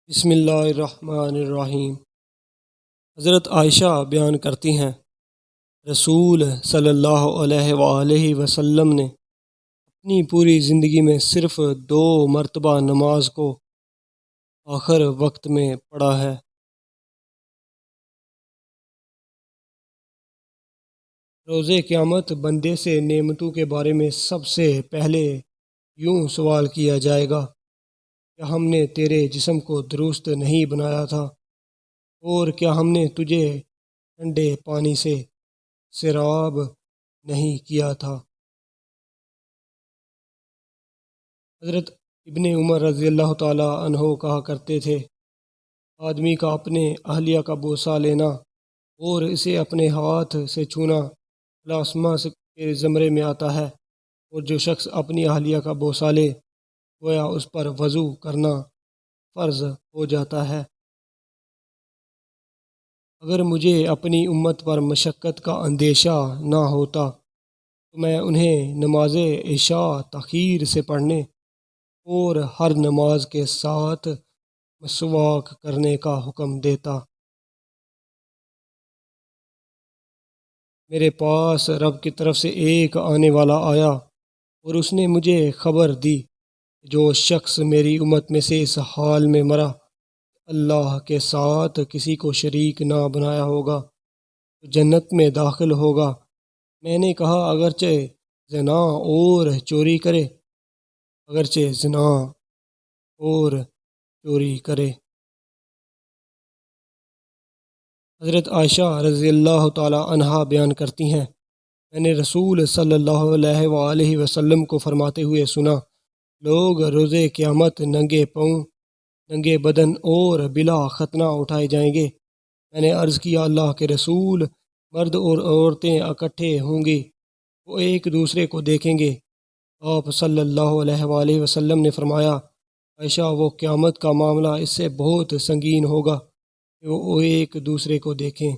بسم اللہ الرحمن الرحیم۔ حضرت عائشہ بیان کرتی ہیں، رسول صلی اللہ علیہ وآلہ وسلم نے اپنی پوری زندگی میں صرف 2 مرتبہ نماز کو آخر وقت میں پڑھا ہے۔ روز قیامت بندے سے نعمتوں کے بارے میں سب سے پہلے یوں سوال کیا جائے گا کہ ہم نے تیرے جسم کو درست نہیں بنایا تھا، اور کیا ہم نے تجھے ٹھنڈے پانی سے سیراب نہیں کیا تھا۔ حضرت ابن عمر رضی اللہ تعالیٰ عنہ کہا کرتے تھے، آدمی کا اپنے اہلیہ کا بوسہ لینا اور اسے اپنے ہاتھ سے چھونا لاسما کے زمرے میں آتا ہے، اور جو شخص اپنی اہلیہ کا بوسہ لے گویا اس پر وضو کرنا فرض ہو جاتا ہے۔ اگر مجھے اپنی امت پر مشقت کا اندیشہ نہ ہوتا تو میں انہیں نماز عشاء تاخیر سے پڑھنے اور ہر نماز کے ساتھ مسواک کرنے کا حکم دیتا۔ میرے پاس رب کی طرف سے ایک آنے والا آیا اور اس نے مجھے خبر دی، جو شخص میری امت میں سے اس حال میں مرا اللہ کے ساتھ کسی کو شریک نہ بنایا ہوگا تو جنت میں داخل ہوگا۔ میں نے کہا اگرچہ زنا اور چوری کرے، اگرچہ زنا اور چوری کرے۔ حضرت عائشہ رضی اللہ تعالی عنہا بیان کرتی ہیں، میں نے رسول صلی اللہ علیہ وآلہ وسلم کو فرماتے ہوئے سنا، لوگ روز قیامت ننگے پاؤں، ننگے بدن اور بلا ختنہ اٹھائے جائیں گے۔ میں نے عرض کیا، اللہ کے رسول، مرد اور عورتیں اکٹھے ہوں گے، وہ ایک دوسرے کو دیکھیں گے۔ آپ صلی اللہ علیہ وآلہ وسلم نے فرمایا، عائشہ، وہ قیامت کا معاملہ اس سے بہت سنگین ہوگا کہ وہ ایک دوسرے کو دیکھیں۔